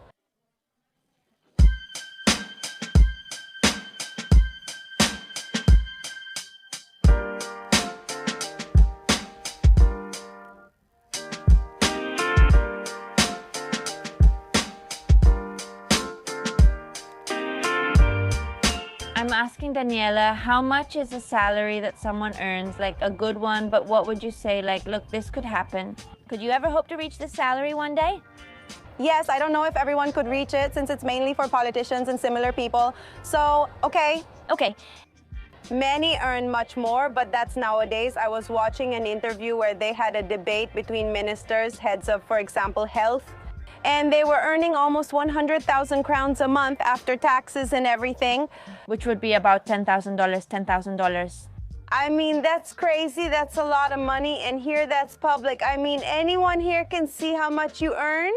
I'm asking Daniela, how much is a salary that someone earns, like a good one, but what would you say, like, look, this could happen? Could you ever hope to reach this salary one day? Yes, I don't know if everyone could reach it since it's mainly for politicians and similar people. So, okay. Many earn much more, but that's nowadays. I was watching an interview where they had a debate between ministers, heads of, for example, health, and they were earning almost 100,000 crowns a month after taxes and everything. Which would be about $10,000. I mean, that's crazy. That's a lot of money. And here, that's public. I mean, anyone here can see how much you earn.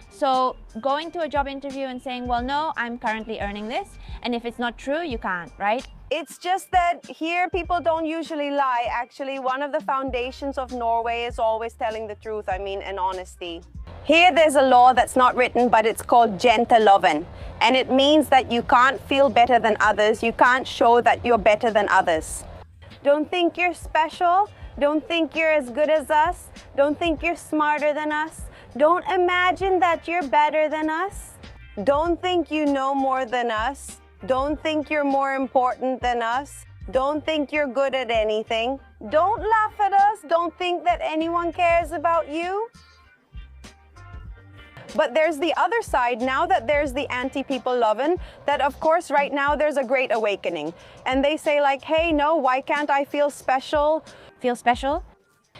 So going to a job interview and saying, well, no, I'm currently earning this. And if it's not true, you can't, right? It's just that here people don't usually lie. Actually, one of the foundations of Norway is always telling the truth, and honesty. Here there's a law that's not written, but it's called janteloven. And it means that you can't feel better than others. You can't show that you're better than others. Don't think you're special. Don't think you're as good as us. Don't think you're smarter than us. Don't imagine that you're better than us. Don't think you know more than us. Don't think you're more important than us. Don't think you're good at anything. Don't laugh at us. Don't think that anyone cares about you. But there's the other side, now that there's the anti-people lovin', that of course right now there's a great awakening. And they say like, hey, no, why can't I feel special? feel special?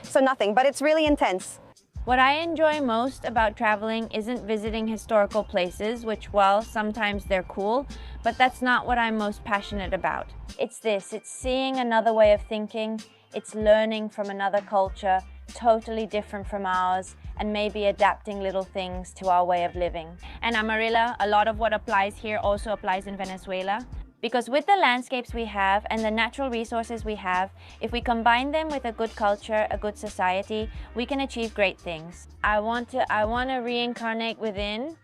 So nothing, but it's really intense. What I enjoy most about traveling isn't visiting historical places, which, well, sometimes they're cool, but that's not what I'm most passionate about. It's seeing another way of thinking, it's learning from another culture, totally different from ours, and maybe adapting little things to our way of living. And Amarilla, a lot of what applies here also applies in Venezuela. Because with the landscapes we have and the natural resources we have, if we combine them with a good culture, a good society, we can achieve great things. I want to reincarnate within.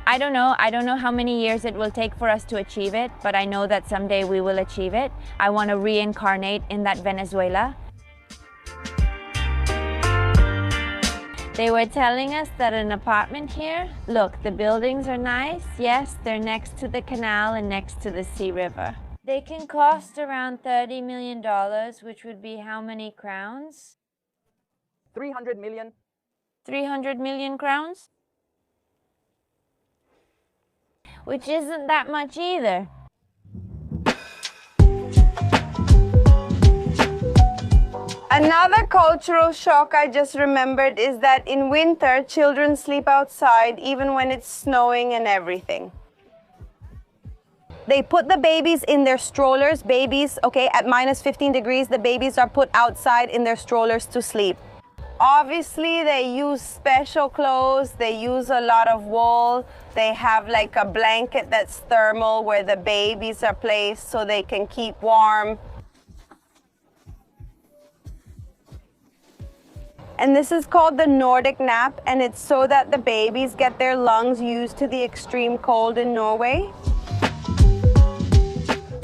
I don't know how many years it will take for us to achieve it, but I know that someday we will achieve it. I want to reincarnate in that Venezuela. They were telling us that an apartment here, look, the buildings are nice. Yes, they're next to the canal and next to the sea river. They can cost around $30 million, which would be how many crowns? 300 million. 300 million crowns? Which isn't that much either. Another cultural shock I just remembered is that in winter, children sleep outside even when it's snowing and everything. They put the babies in their strollers. Babies, okay, at minus 15 degrees, the babies are put outside in their strollers to sleep. Obviously, they use special clothes. They use a lot of wool. They have like a blanket that's thermal where the babies are placed so they can keep warm. And this is called the Nordic nap, and it's so that the babies get their lungs used to the extreme cold in Norway.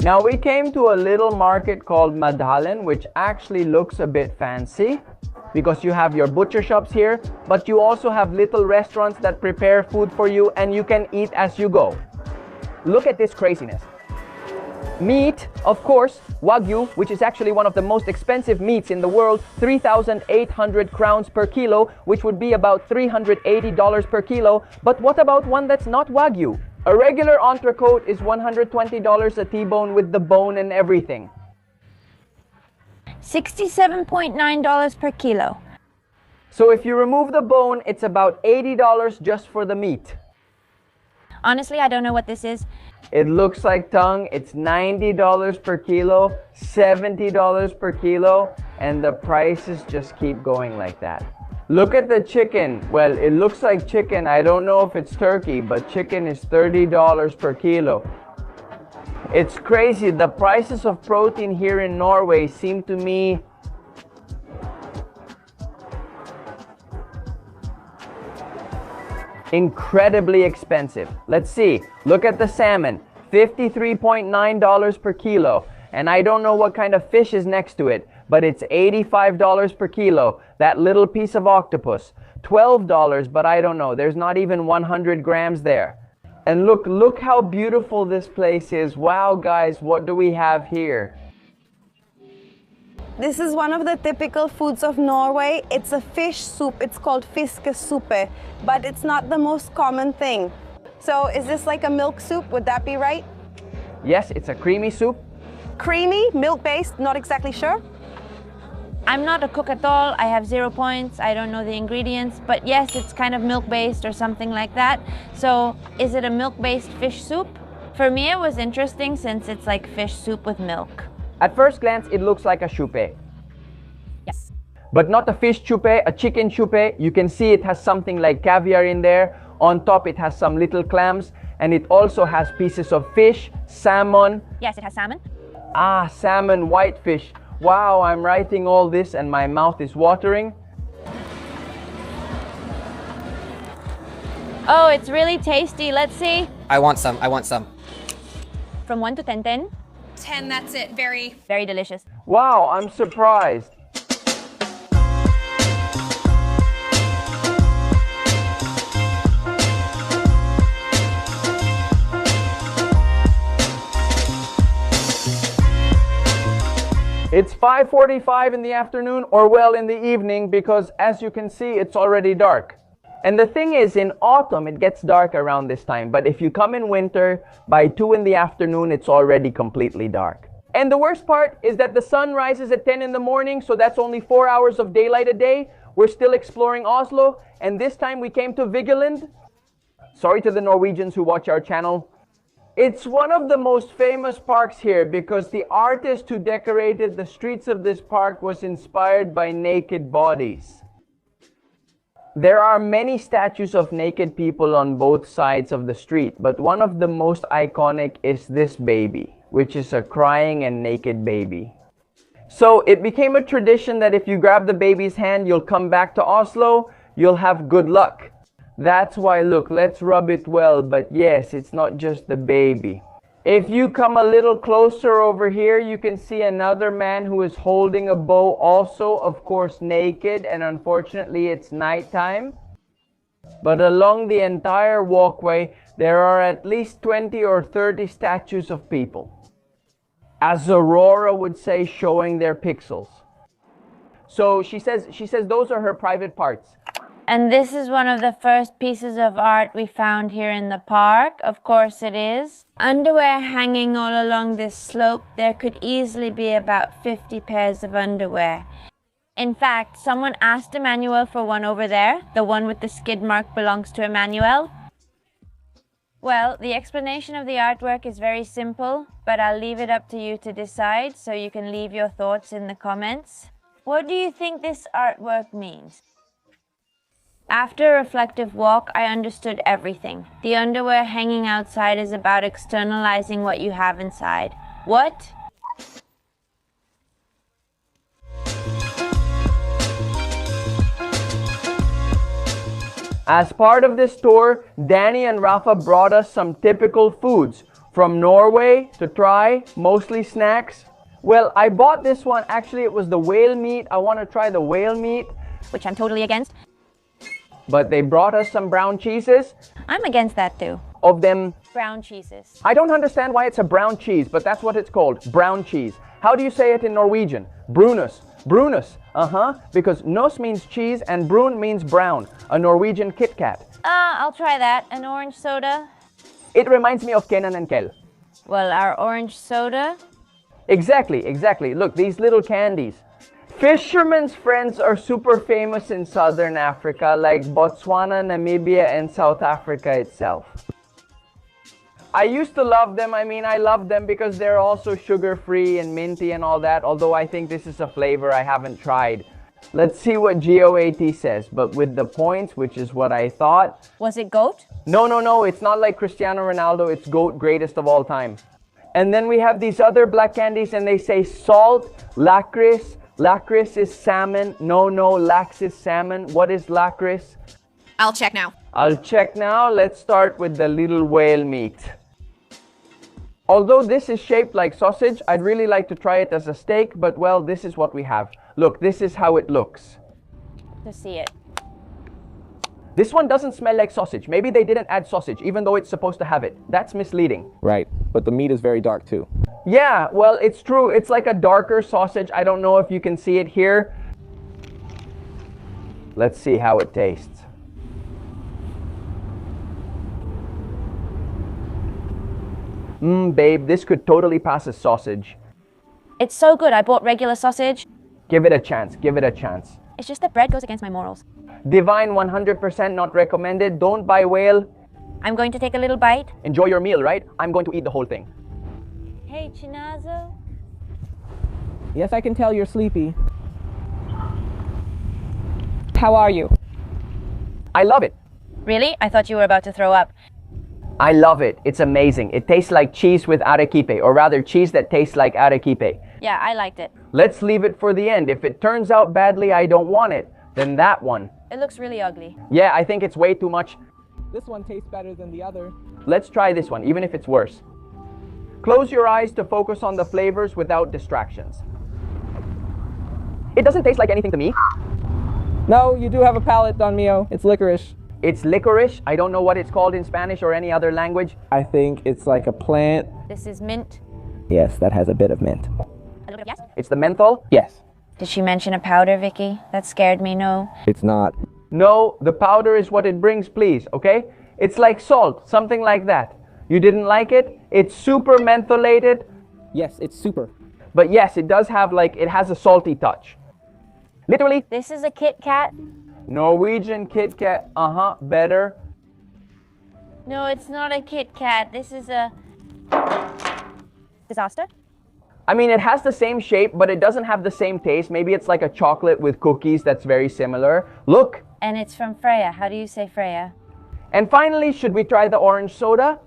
Now we came to a little market called Madalen, which actually looks a bit fancy because you have your butcher shops here, but you also have little restaurants that prepare food for you and you can eat as you go. Look at this craziness. Meat, of course, Wagyu, which is actually one of the most expensive meats in the world, 3,800 crowns per kilo, which would be about $380 per kilo. But what about one that's not Wagyu? A regular entrecote is $120 a T-bone with the bone and everything. $67.9 per kilo. So if you remove the bone, it's about $80 just for the meat. Honestly, I don't know what this is. It looks like tongue. It's $90 per kilo, $70 per kilo, and the prices just keep going like that. Look at the chicken. Well, it looks like chicken. I don't know if it's turkey, but chicken is $30 per kilo. It's crazy. The prices of protein here in Norway seem to me incredibly expensive. Let's see. Look at the salmon. $53.9 per kilo. And I don't know what kind of fish is next to it, but it's $85 per kilo. That little piece of octopus. $12, but I don't know. There's not even 100 grams there. And look how beautiful this place is. Wow, guys, what do we have here? This is one of the typical foods of Norway. It's a fish soup. It's called fiskesuppe, but it's not the most common thing. So is this like a milk soup? Would that be right? Yes, it's a creamy soup. Creamy, milk-based, not exactly sure. I'm not a cook at all. I have 0 points. I don't know the ingredients, but yes, it's kind of milk-based or something like that. So is it a milk-based fish soup? For me, it was interesting since it's like fish soup with milk. At first glance, it looks like a chupe. Yes. But not a fish chupe, a chicken chupe. You can see it has something like caviar in there. On top, it has some little clams, and it also has pieces of fish, salmon. Yes, it has salmon. Ah, salmon, whitefish. Wow, I'm writing all this and my mouth is watering. Oh, it's really tasty. Let's see. I want some. From 1 to 10, 10. 10, that's it. Very delicious. Wow, I'm surprised. It's 5:45 in the afternoon, or well, in the evening, because as you can see, it's already dark. And the thing is, in autumn, it gets dark around this time. But if you come in winter, by 2 in the afternoon, it's already completely dark. And the worst part is that the sun rises at 10 in the morning, so that's only 4 hours of daylight a day. We're still exploring Oslo, and this time we came to Vigeland. Sorry to the Norwegians who watch our channel. It's one of the most famous parks here because the artist who decorated the streets of this park was inspired by naked bodies. There are many statues of naked people on both sides of the street, but one of the most iconic is this baby, which is a crying and naked baby. So it became a tradition that if you grab the baby's hand, you'll come back to Oslo, you'll have good luck. That's why, look, let's rub it well, but yes, it's not just the baby. If you come a little closer over here, you can see another man who is holding a bow, also, of course, naked, and unfortunately it's nighttime. But along the entire walkway, there are at least 20 or 30 statues of people. As Aurora would say, showing their pixels. So she says those are her private parts. And this is one of the first pieces of art we found here in the park. Of course it is. Underwear hanging all along this slope. There could easily be about 50 pairs of underwear. In fact, someone asked Emmanuel for one over there. The one with the skid mark belongs to Emmanuel. Well, the explanation of the artwork is very simple, but I'll leave it up to you to decide, so you can leave your thoughts in the comments. What do you think this artwork means? After a reflective walk, I understood everything. The underwear hanging outside is about externalizing what you have inside. What? As part of this tour, Danny and Rafa brought us some typical foods from Norway to try, mostly snacks. Well, I bought this one. Actually, it was the whale meat. I want to try the whale meat, Which I'm totally against. but they brought us some brown cheeses. I'm against that too. Of them, Brown cheeses. I don't understand why it's a brown cheese, but that's what it's called, brown cheese. How do you say it in Norwegian? Brunus. Brunus. Because nos means cheese and brun means brown, a Norwegian Kit Kat. I'll try that. An orange soda. It reminds me of Kenan and Kel. Well, our orange soda. Exactly. Look, these little candies. Fishermen's friends are super famous in southern Africa, like Botswana, Namibia, and South Africa itself. I used to love them. I love them because they're also sugar-free and minty and all that, although I think this is a flavor I haven't tried. Let's see what GOAT says, but with the points, which is what I thought. Was it goat? No, it's not like Cristiano Ronaldo, it's GOAT, greatest of all time. And then we have these other black candies and they say salt, licorice. Licorice is salmon. No, lax is salmon. What is licorice? I'll check now. I'll check now. Let's start with the little whale meat. Although this is shaped like sausage, I'd really like to try it as a steak, but well, this is what we have. Look, this is how it looks. To see it. This one doesn't smell like sausage. Maybe they didn't add sausage, even though it's supposed to have it. That's misleading. Right, but the meat is very dark too. Yeah, well, it's true. It's like a darker sausage. I don't know if you can see it here. Let's see how it tastes. Babe, this could totally pass as sausage. It's so good. I bought regular sausage. Give it a chance. It's just that bread goes against my morals. Divine, 100% not recommended. Don't buy whale. I'm going to take a little bite. Enjoy your meal, right? I'm going to eat the whole thing. Hey, Chinazo. Yes, I can tell you're sleepy. How are you? I love it. Really? I thought you were about to throw up. I love it. It's amazing. It tastes like cheese with arequipe, or rather cheese that tastes like arequipe. Yeah, I liked it. Let's leave it for the end. If it turns out badly, I don't want it. Then that one. It looks really ugly. Yeah, I think it's way too much. This one tastes better than the other. Let's try this one, even if it's worse. Close your eyes to focus on the flavors without distractions. It doesn't taste like anything to me. No, you do have a palate, Don Mio. It's licorice. It's licorice. I don't know what it's called in Spanish or any other language. I think it's like a plant. This is mint. Yes, that has a bit of mint. A little bit of yes? It's the menthol? Yes. Did she mention a powder, Vicky? That scared me, no. It's not. No, the powder is what it brings, please, okay? It's like salt, something like that. You didn't like it? It's super mentholated. Yes, it's super. But yes, it does have it has a salty touch. Literally, This is a Kit Kat. Norwegian Kit Kat, better. No, it's not a Kit Kat. This is a disaster. I mean, it has the same shape, but it doesn't have the same taste. Maybe it's like a chocolate with cookies that's very similar. Look. And it's from Freya. How do you say Freya? And finally, should we try the orange soda?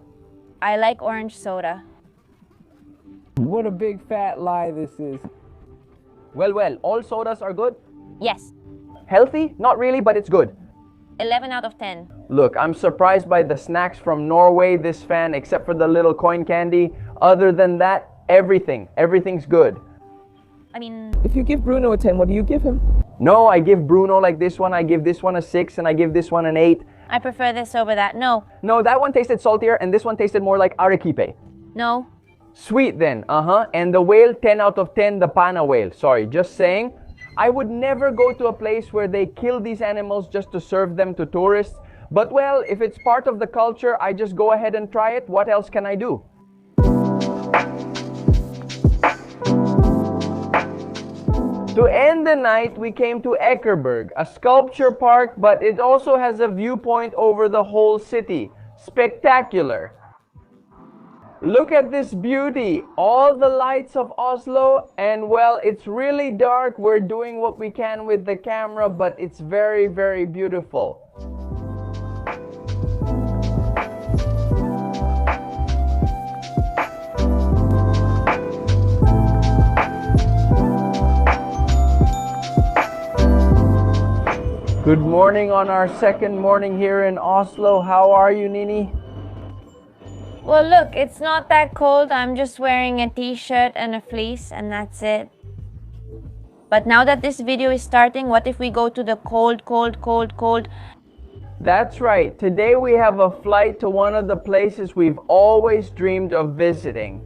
I like orange soda. What a big fat lie this is. Well, all sodas are good. Yes. Healthy? Not really, but it's good. 11 out of 10. Look, I'm surprised by the snacks from Norway, this fan, except for the little coin candy. Other than that, everything's good. I mean, If you give Bruno a 10, what do you give him? No, I give Bruno like this one, I give this one a 6, and I give this one an 8. I prefer this over that. No. No, that one tasted saltier, and this one tasted more like arequipe. No. Sweet then, And the whale, 10 out of 10, the pana whale. Sorry, just saying. I would never go to a place where they kill these animals just to serve them to tourists. But well, if it's part of the culture, I just go ahead and try it. What else can I do? To end the night, we came to Eckerberg, a sculpture park, but it also has a viewpoint over the whole city. Spectacular. Look at this beauty, all the lights of Oslo, and well, it's really dark. We're doing what we can with the camera, but it's very, very beautiful. Good morning on our second morning here in Oslo. How are you, Nini? Well, look, it's not that cold. I'm just wearing a t-shirt and a fleece, and that's it. But now that this video is starting, what if we go to the cold? That's right. Today we have a flight to one of the places we've always dreamed of visiting.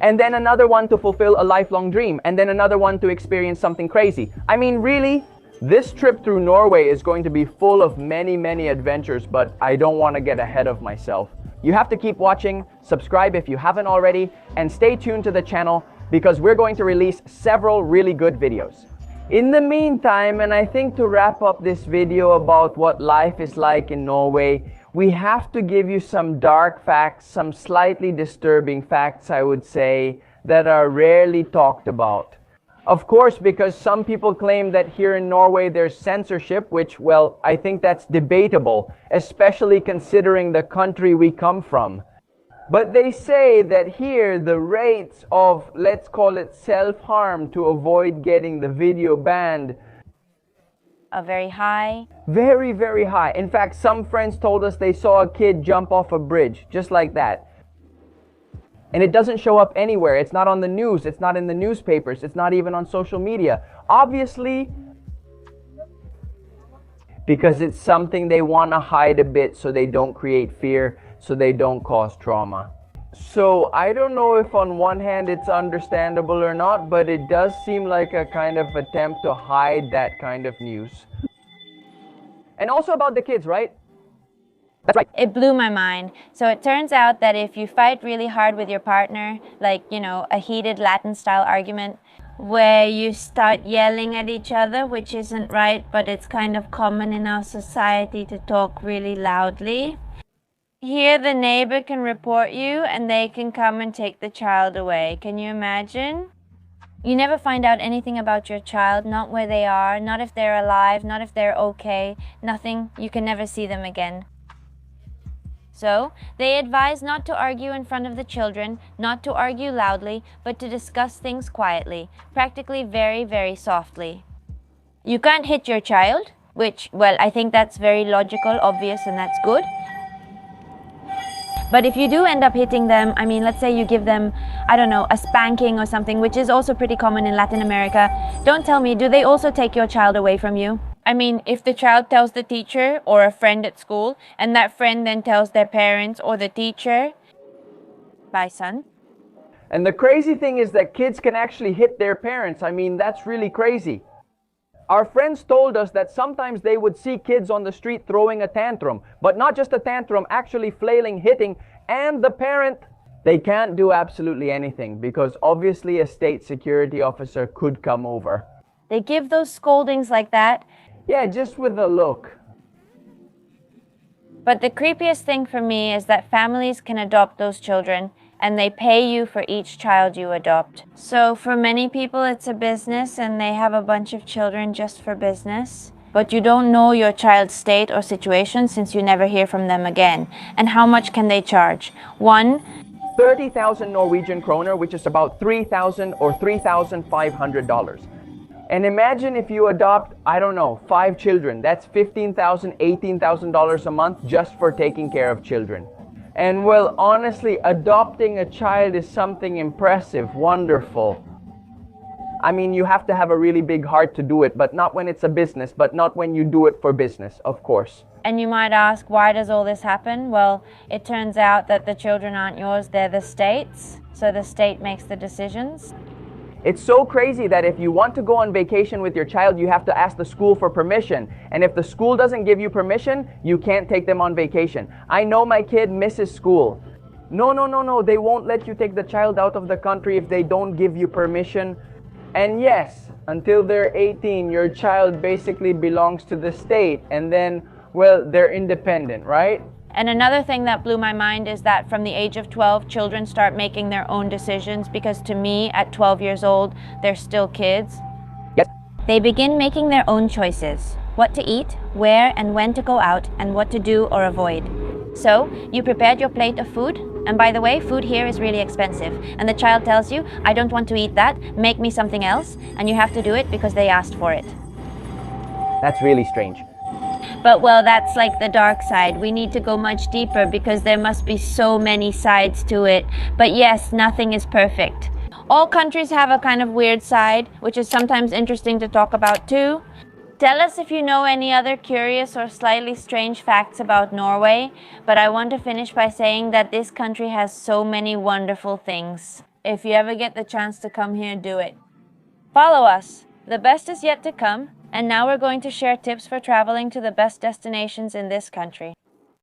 And then another one to fulfill a lifelong dream. And then another one to experience something crazy. I mean, really? This trip through Norway is going to be full of many, many adventures, but I don't want to get ahead of myself. You have to keep watching, subscribe if you haven't already, and stay tuned to the channel because we're going to release several really good videos. In the meantime, and I think to wrap up this video about what life is like in Norway, we have to give you some dark facts, some slightly disturbing facts, I would say, that are rarely talked about. Of course, because some people claim that here in Norway there's censorship, which, well, I think that's debatable, especially considering the country we come from. But they say that here the rates of, let's call it self-harm to avoid getting the video banned, are very high. very, very high. In fact, some friends told us they saw a kid jump off a bridge, just like that. And it doesn't show up anywhere. It's not on the news. It's not in the newspapers. It's not even on social media. Obviously, because it's something they want to hide a bit so they don't create fear, so they don't cause trauma. So I don't know if on one hand it's understandable or not, but it does seem like a kind of attempt to hide that kind of news. And also about the kids, right? That's right. It blew my mind. So it turns out that if you fight really hard with your partner, like, you know, a heated Latin style argument, where you start yelling at each other, which isn't right, but it's kind of common in our society to talk really loudly. Here the neighbor can report you and they can come and take the child away. Can you imagine? You never find out anything about your child, not where they are, not if they're alive, not if they're okay, nothing. You can never see them again. So, they advise not to argue in front of the children, not to argue loudly, but to discuss things quietly, practically very, very softly. You can't hit your child, which, well, I think that's very logical, obvious, and that's good. But if you do end up hitting them, I mean, let's say you give them, I don't know, a spanking or something, which is also pretty common in Latin America, don't tell me, do they also take your child away from you? I mean, if the child tells the teacher or a friend at school, and that friend then tells their parents or the teacher, bye, son. And the crazy thing is that kids can actually hit their parents. I mean, that's really crazy. Our friends told us that sometimes they would see kids on the street throwing a tantrum, but not just a tantrum, actually flailing, hitting, and the parent They can't do absolutely anything because obviously a state security officer could come over. They give those scoldings like that. Yeah, just with a look. But the creepiest thing for me is that families can adopt those children and they pay you for each child you adopt. So for many people it's a business and they have a bunch of children just for business. But you don't know your child's state or situation since you never hear from them again. And how much can they charge? 30,000 Norwegian kroner, which is about $3,000 or $3,500. And imagine if you adopt, I don't know, 5 children. That's $15,000, $18,000 a month just for taking care of children. And well, honestly, adopting a child is something impressive, wonderful. I mean, you have to have a really big heart to do it, but not when it's a business, but not when you do it for business, of course. And you might ask, why does all this happen? Well, it turns out that the children aren't yours, they're the state's. So the state makes the decisions. It's so crazy that if you want to go on vacation with your child, you have to ask the school for permission. And if the school doesn't give you permission, you can't take them on vacation. I know my kid misses school. No, they won't let you take the child out of the country if they don't give you permission. And yes, until they're 18, your child basically belongs to the state. And then, well, they're independent, right? And another thing that blew my mind is that from the age of 12, children start making their own decisions because to me, at 12 years old, they're still kids. Yes. They begin making their own choices. What to eat, where and when to go out, and what to do or avoid. So, you prepared your plate of food, and by the way, food here is really expensive. And the child tells you, I don't want to eat that, make me something else, and you have to do it because they asked for it. That's really strange. But well, that's like the dark side. We need to go much deeper because there must be so many sides to it. But yes, nothing is perfect. All countries have a kind of weird side, which is sometimes interesting to talk about too. Tell us if you know any other curious or slightly strange facts about Norway, but I want to finish by saying that this country has so many wonderful things. If you ever get the chance to come here, do it. Follow us. The best is yet to come, and now we're going to share tips for traveling to the best destinations in this country.